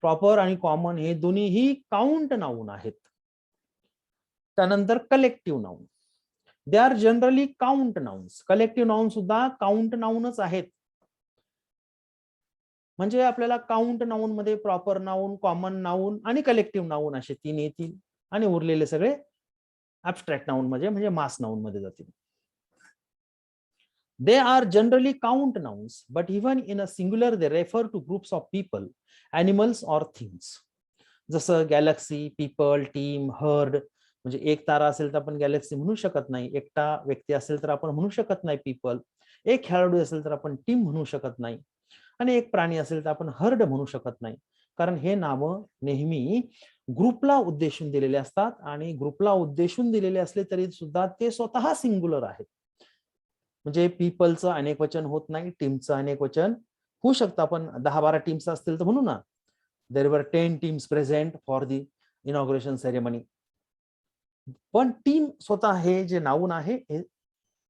Proper आणि कॉमन हे दोन्हीही काउंट नाउन आहेत. त्यानंतर collective noun, they are generally count nouns. Collective noun सुद्धा काउंट नाउनच आहेत. म्हणजे आपल्याला काउंट नाउन मध्ये प्रॉपर नाउन, कॉमन नाउन आणि कलेक्टिव्ह नाउन असे 3 येतील आणि उरलेले सगळे ऍब्स्ट्रॅक्ट नाउन म्हणजे मास नाउन मध्ये जातील. They are generally count nouns, but even in a singular they refer to groups of people, animals or things. जसं गॅलेक्सी, पीपल, टीम, हर्ड. म्हणजे एक तारा असेल तर आपण गॅलेक्सी म्हणू शकत नाही, एकटा व्यक्ती असेल तर आपण म्हणू शकत नाही पीपल, एक खेळाडू असेल तर आपण टीम म्हणू शकत नाही, आणि एक प्राणी असेल तर आपण हर्ड म्हणू शकत नाही. कारण हे नावं नेहमी ग्रुपला उद्देशून दिलेले असतात आणि ग्रुपला उद्देशून दिलेले असले तरी सुद्धा ते स्वतः सिंग्युलर आहेत. म्हणजे पीपलचं अनेक वचन होत नाही, टीमचं अनेक वचन होऊ शकतं. आपण 10-12 टीम्स असतील तर म्हणू ना, there were 10 teams present for the inauguration ceremony. पण टीम स्वतः हे जे नाउन आहे हे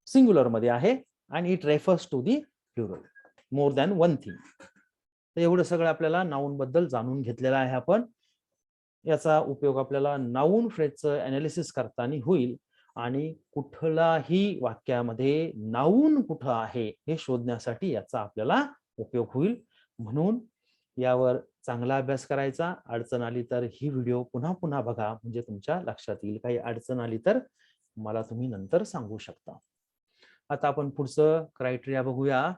सिंग्युलर मध्ये आहे आणि it refers to the plural, more than one thing. तर एवढं सगळं आपल्याला नाउन बद्दल जाणून घेतलेलं आहे आपण. याचा उपयोग आपल्याला नाउन फ्रेजचं अनालिसिस करताना होईल आणि कुठलाही वाक्यामध्ये नाउन कुठं आहे हे शोधण्यासाठी याचा आपल्याला उपयोग होईल. म्हणून यावर चांगला अभ्यास करायचा. अडचण आली तर ही व्हिडिओ पुन्हा पुन्हा बघा, म्हणजे तुमच्या लक्षात येईल. काही अडचण आली तर मला तुम्ही नंतर सांगू शकता. आता आपण पुढचं क्रायटेरिया बघूया.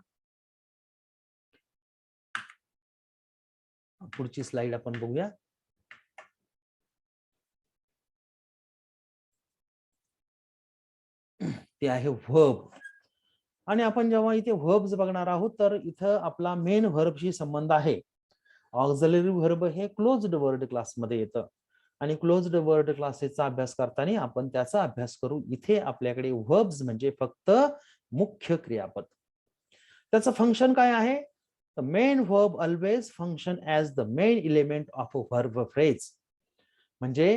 पुढची स्लाइड आपण बघूया. ते आहे व्हर्ब. आणि आपण जेव्हा इथे व्हर्ब्स बघणार आहोत तर इथं आपला मेन व्हर्बशी संबंध आहे. ऑक्झिलरी व्हर्ब हे क्लोज्ड वर्ड क्लासमध्ये येतं आणि क्लोज्ड वर्ड क्लासेसचा अभ्यास करताना आपण त्याचा अभ्यास करू. इथे आपल्याकडे व्हर्ब्स म्हणजे फक्त मुख्य क्रियापद. त्याचं फंक्शन काय आहे? The main verb always function as the main element of a verb phrase. म्हणजे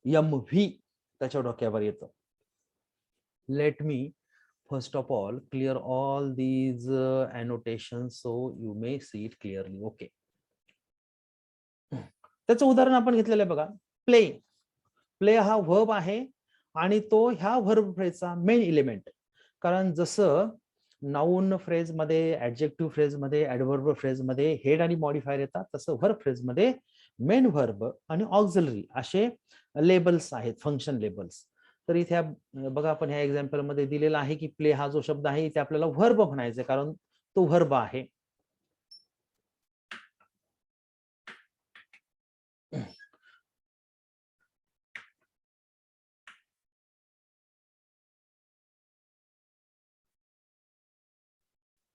MV त्याच्या डोक्यावर येतं. Let me first of all clear all these annotations so you may see it clearly. Okay. त्याचं उदाहरण आपण घेतलेलं आहे बघा. प्ले. प्ले हा व्हर्ब आहे आणि तो ह्या व्हर्ब फ्रेजचा मेन एलिमेंट. कारण जसं नाउन फ्रेज मध्ये, ऍडजेक्टिव्ह फ्रेज मध्ये, ऍडव्हर्ब फ्रेज मध्ये हेड आणि मॉडिफायर येतात, तसं व्हर्ब फ्रेज मध्ये मेन व्हर्ब आणि ऑक्झिलरी असे लेबल्स आहेत, फंक्शन लेबल्स. तर इथे बघा आपण ह्या एक्झाम्पल मध्ये दिलेला आहे की प्ले हा जो शब्द आहे इथे आपल्याला व्हर्ब म्हणायचा आहे कारण तो व्हर्ब आहे.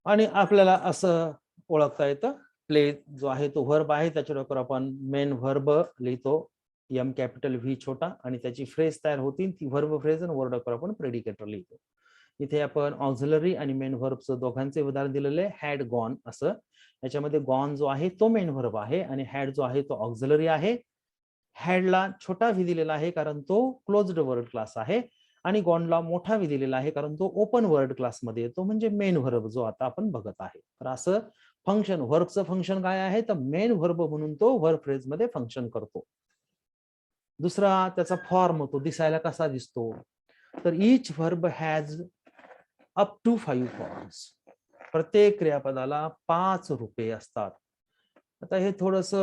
आणि आपल्याला असं ओळखता येतं प्ले जो आहे तो व्हर्ब आहे, त्याच्यावर आपण मेन व्हर्ब लिहितो एम कॅपिटल व्ही छोटा आणि त्याची फ्रेज तयार होती ती व्हर्ब फ्रेज आणि वर्डवर आपण प्रेडिकेटर लिहितो. इथे आपण ऑक्झिलरी आणि मेन व्हर्बचं दोघांचे उदाहरण दिलेले हॅड गॉन असं. याच्यामध्ये गॉन जो आहे तो मेन व्हर्ब आहे आणि हॅड जो आहे तो ऑक्झिलरी आहे. हॅडला छोटा व्ही दिलेला आहे कारण तो क्लोज्ड वर्ड क्लास आहे आणि गॉनला मोठा व्ही दिलेला आहे कारण तो ओपन वर्ड क्लास मध्ये येतो, म्हणजे मेन व्हर्ब जो आता आपण बघत आहे. तर असं फंक्शन, व्हर्बचं फंक्शन काय आहे तर मेन व्हर्ब म्हणून तो व्हर्ब फ्रेज मध्ये फंक्शन करतो. दुसरा त्याचा फॉर्म, तो दिसायला कसा दिसतो तर each verb has up to 5 forms. प्रत्येक क्रियापदाला 5 रूपे असतात. आता हे थोडस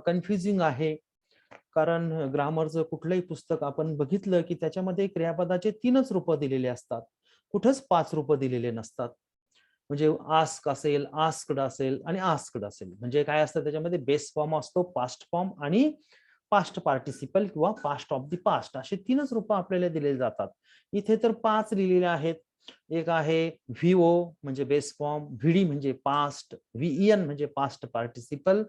कन्फ्युजिंग आहे कारण ग्रामरचं कुठलंही पुस्तक आपण बघितलं की त्याच्यामध्ये क्रियापदाचे 3च रूप दिलेले असतात, कुठंच 5 रूप दिलेले नसतात. म्हणजे आस्क असेल, आस्क्ड असेल आणि आस्क्ड असेल. म्हणजे काय असतं त्याच्यामध्ये बेस फॉर्म असतो, पास्ट फॉर्म आणि पास्ट पार्टिसिपल किंवा पास्ट ऑफ द पास्ट असे 3च रूप आपल्याला दिलेले जातात. इथे तर 5 लिहिलेले आहेत. एक आहे व्हीओ म्हणजे बेस फॉर्म, व्हीडी म्हणजे पास्ट, व्हीईएन म्हणजे पास्ट पार्टिसिपल,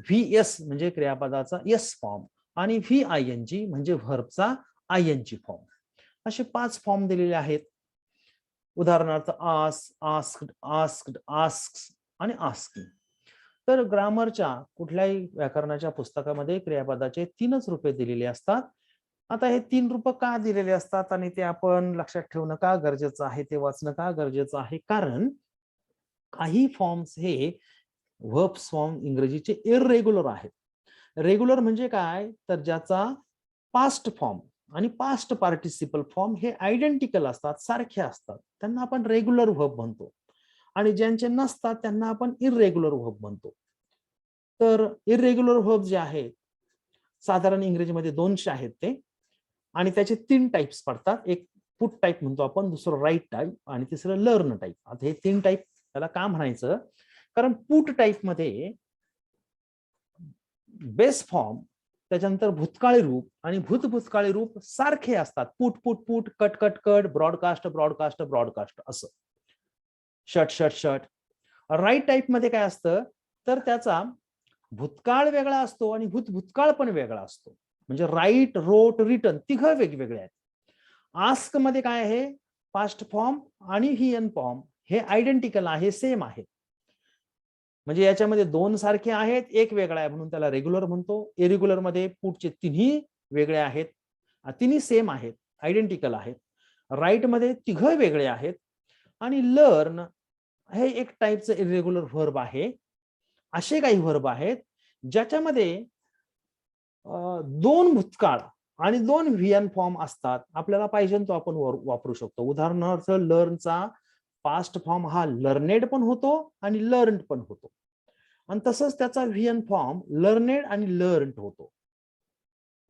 VS म्हणजे क्रियापदाचा यस फॉर्म आणि VING म्हणजे व्हर्बचा ING फॉर्म. असे 5 फॉर्म दिलेले आहेत. उदाहरणार्थ आस्क, आस्क्ड, आस्क्ड, आस्क्स आणि आस्किंग. तर ग्रामरच्या कुठल्याही व्याकरणाच्या पुस्तकामध्ये क्रियापदाचे 3च रूपे दिलेली असतात. आता हे 3 रूप का दिलेले असतात आणि ते आपण लक्षात ठेवणं का गरजेचं आहे, ते वाचणं का गरजेचं आहे, कारण काही फॉर्म्स हे वर्ब्स फॉर्म इंग्रजीचे इररेग्युलर आहेत. रेग्युलर म्हणजे काय, तर ज्याचा पास्ट फॉर्म आणि पास्ट पार्टिसिपल फॉर्म हे आयडेंटिकल असतात, सारखे असतात, त्यांना आपण रेग्युलर वर्ब म्हणतो. आणि ज्यांचे नसतात त्यांना आपण इररेग्युलर वर्ब म्हणतो. तर इररेग्युलर वर्ब जे आहेत साधारण इंग्रजीमध्ये 200 आहेत ते, आणि त्याचे 3 टाइप्स पडतात. एक पुट टाइप म्हणतो आपण, दुसरं राईट टाइप आणि तिसरं लर्न टाइप. आता हे 3 टाइप त्याला का म्हणायचं, कारण पुट टाइप मध्ये बेस फॉर्म, त्याच्यानंतर भूतकाळी रूप आणि भूतकाळी रूप सारखे असतात. Put put put, cut cut cut, broadcast broadcast broadcast, असं shut shut shut. Write type मध्ये काय असतं, तर त्याचा भूतकाळ वेगळा असतो आणि भूतकाळ पण वेगळा असतो. म्हणजे राईट, रोट, रिटर्न तिघं वेगवेगळे आहेत. आस्क मध्ये काय आहे, पास्ट फॉर्म आणि VN फॉर्म हे आयडेंटिकल आहे, सेम आहे. म्हणजे याच्यामध्ये 2 सारखे आहेत, एक वेगळा आहे म्हणून त्याला रेग्युलर म्हणतो. इरेग्युलर मध्ये पुढचे 3ही वेगळे आहेत, 3ही सेम आहेत, आयडेंटिकल आहेत. राईट मध्ये तिघं वेगळे आहेत. आणि लर्न हे एक टाइपचं इरेग्युलर व्हर्ब आहे. असे काही व्हर्ब आहेत ज्याच्यामध्ये 2 भूतकाळ आणि 2 VN फॉर्म असतात. आपल्याला पाहिजे तो आपण वापरू शकतो. उदाहरणार्थ लर्नचा पास्ट फॉर्म हा लर्नेड पण होतो आणि लर्न्ड पण होतो, आणि तसंच त्याचा VN फॉर्म लर्नेड आणि लर्न्ड होतो.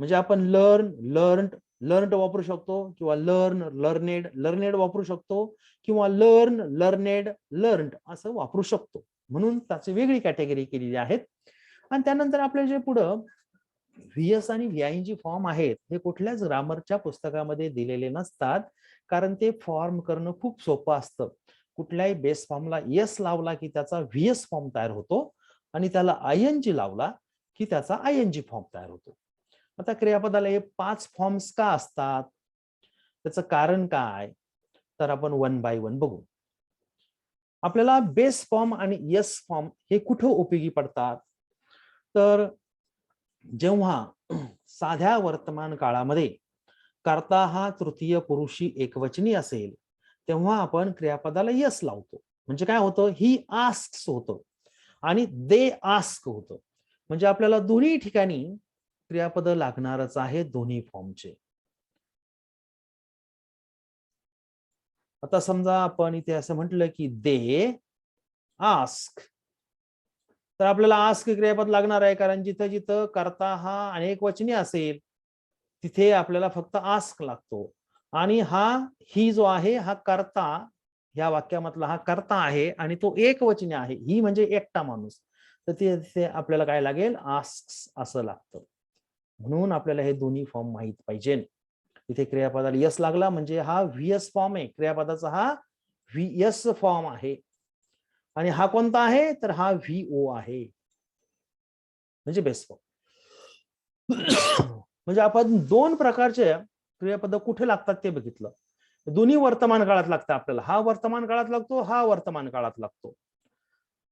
म्हणजे आपण लर्न, लर्न्ड, लर्न्ड वापरू शकतो, किंवा लर्न, लर्नेड, लर्नेड वापरू शकतो, किंवा लर्न, लर्नेड, लर्न्ड असं वापरू शकतो. म्हणून त्याची वेगळी कॅटेगरी केलेली आहेत. आणि त्यानंतर आपले जे पुढं VS आणि VING फॉर्म आहेत, हे कुठल्याच ग्रामरच्या पुस्तकामध्ये दिलेले नसतात, कारण ते फॉर्म करणं खूप सोपं असतं. कुठल्याही बेस फॉर्मला यस लावला की त्याचा VS फॉर्म तयार होतो, आणि त्याला ING लावला की त्याचा ING फॉर्म तयार होतो. आता क्रियापदाला हे 5 फॉर्म्स का असतात, त्याचं कारण काय, तर आपण 1 बाय 1 बघू. आपल्याला बेस फॉर्म आणि यस फॉर्म हे कुठं उपयोगी पडतात, तर जेव्हा साध्या वर्तमान काळामध्ये कर्ता हा तृतीय पुरुषी एकवचनी असेल, तेव्हा आपण क्रियापदाला यस लावतो. म्हणजे काय होतं, ही आस्क्स होतं आणि दे आस्क होतं. म्हणजे आपल्याला दोन्ही ठिकाणी क्रियापद लागणारच आहे, दोन्ही फॉर्मचे. आता समजा आपण इथे असं म्हटलं की दे आस्क, तर आपल्याला आस्क क्रियापद लागणार आहे, कारण जिथं जिथं कर्ता हा अनेक वचनी असेल तिथे आपल्याला फक्त आस्क लागतो. आणि ही जो आहे हा कर्ता, या वाक्यामधला हा कर्ता आहे आणि तो एक वचनी आहे, ही म्हणजे एकटा माणूस, तर तिथे आपल्याला काय लागेल, आस्क असं लागतं. म्हणून आपल्याला हे दोन्ही फॉर्म माहित पाहिजे. इथे क्रियापदाला यस लागला म्हणजे हा VS फॉर्म आहे, क्रियापदाचा हा VS फॉर्म आहे. आणि हा कोणता आहे, तर हा VO आहे, म्हणजे बेस फॉर्म. म्हणजे आपण 2 प्रकारचे क्रियापद कुठे लागतात ते बघितलं. दोन्ही वर्तमान काळात लागतं आपल्याला. हा वर्तमान काळात लागतो, हा वर्तमान काळात लागतो.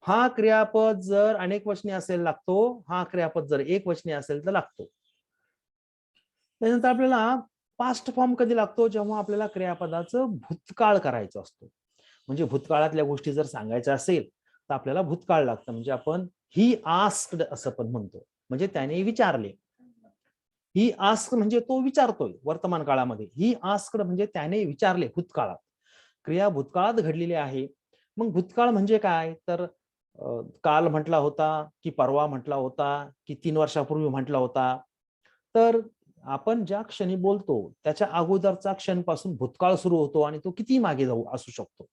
हा क्रियापद जर अनेक वचनी असेल लागतो, हा क्रियापद जर एक वचनी असेल तर लागतो. त्यानंतर आपल्याला पास्ट फॉर्म कधी लागतो, जेव्हा आपल्याला क्रियापदाचं भूतकाळ करायचं असतो. म्हणजे भूतकाळातल्या गोष्टी जर सांगायच्या असेल तर आपल्याला भूतकाळ लागतं. म्हणजे आपण ही आस्क्ड असं पण म्हणतो, म्हणजे त्याने विचारले. ही आस्क म्हणजे तो विचारतोय वर्तमान काळामध्ये, ही आस्क्ड म्हणजे त्याने विचारले भूतकाळात. क्रिया भूतकाळात घडलेली आहे. मग भूतकाळ म्हणजे काय, तर काल म्हटला होता की परवा म्हटला होता की 3 वर्षापूर्वी म्हटला होता. तर आपण ज्या क्षणी बोलतो त्याच्या अगोदरचा क्षणपासून भूतकाळ सुरू होतो आणि तो किती मागे जाऊ असू शकतो.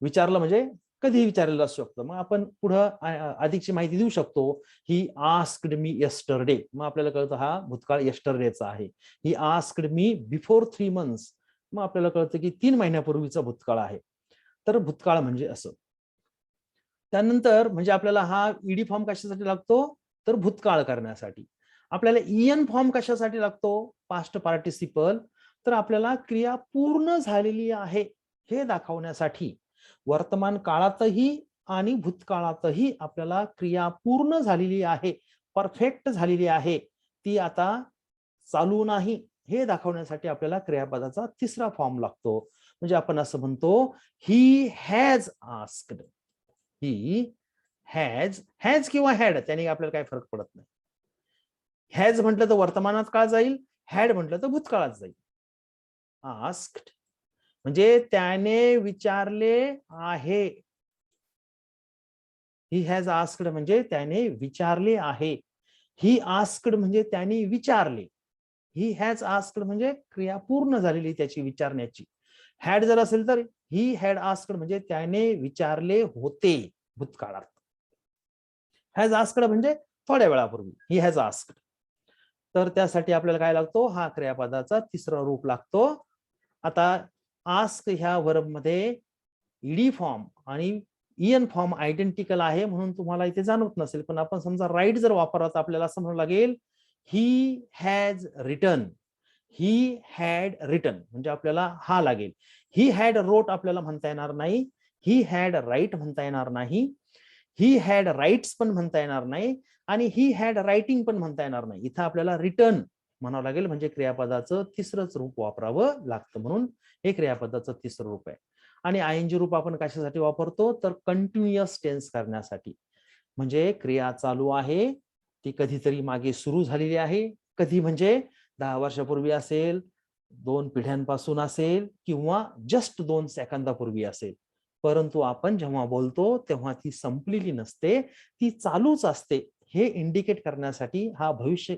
विचारलं म्हणजे कधी विचारलेलं असू शकतं. मग आपण पुढं अधिकची माहिती देऊ शकतो. ही आस्क्ड मी यस्टरडे, मग आपल्याला कळतं हा भूतकाळ यस्टरडेचा आहे. He asked me before 3 months, मग आपल्याला कळतं की 3 महिन्यापूर्वीचा भूतकाळ आहे. तर भूतकाळ म्हणजे असं. त्यानंतर म्हणजे आपल्याला हा ईडी फॉर्म कशासाठी लागतो, तर भूतकाळ करण्यासाठी. आपल्याला ईएन फॉर्म कशासाठी लागतो? Past participle. तर आपल्याला क्रिया पूर्ण झालेली आहे हे दाखवण्यासाठी वर्तमान काळातही आणि भूतकाळातही आपल्याला क्रिया पूर्ण झालेली आहे, परफेक्ट झालेली आहे, ती आता चालू नाही हे दाखवण्यासाठी आपल्याला क्रियापदाचा तिसरा फॉर्म लागतो. म्हणजे आपण असं म्हणतो he has asked. He has किंवा हॅड त्याने आपल्याला काय फरक पडत नाही. हॅज म्हटलं तर वर्तमानात काळ जाईल, हॅड म्हटलं तर भूतकाळात जाईल. आस्क्ड म्हणजे त्याने विचारले आहे. ही हॅज आस्क्ड म्हणजे त्याने विचारले आहे. ही आस्क्ड म्हणजे त्याने विचारले. ही हॅज आस्क्ड म्हणजे क्रिया पूर्ण झालेली त्याची विचारण्याची. हॅड जर असेल तर ही हॅड आस्क्ड म्हणजे त्याने विचारले होते भूतकाळात. हॅज आस्क्ड म्हणजे थोड्या वेळापूर्वी. He has asked. तर त्यासाठी आपल्याला काय लागतो? हा क्रियापदाचा तिसरा रूप लागतो. आता आस्क ह्या वर्ब मध्ये ईडी फॉर्म आणि ईएन फॉर्म आयडेंटिकल आहे म्हणून तुम्हाला इथे जाणवत नसेल, पण आपण समजा राईट जर वापरला तर आपल्याला असं म्हणावं लागेल he has written. He had written म्हणजे आपल्याला हा लागेल. ही हॅड रोट आपल्याला म्हणता येणार नाही. ही हॅड राईट म्हणता येणार नाही. ही हॅड राईट्स पण म्हणता येणार नाही आणि ही हॅड रायटिंग पण म्हणता येणार नाही. इथं आपल्याला रिटर्न म्हणावं लागेल म्हणजे क्रियापदाचं तिसरंच रूप वापरावं लागतं. म्हणून हे क्रियापदाचं तिसरं रूप आहे. आणि आयएनजी रूप आपण कशासाठी वापरतो? तर कंटिन्युअस टेन्स करण्यासाठी. म्हणजे क्रिया चालू आहे, ती कधीतरी मागे सुरू झालेली आहे, कधी म्हणजे 10 वर्षापूर्वी असेल, 2 पिढ्यांपासून असेल किंवा जस्ट 2 सेकंदापूर्वी असेल. परंतु आपण जेव्हा बोलतो तेव्हा ती संपलेली नसते, ती चालूच असते. हे इंडिकेट करण्यासाठी हा भविष्य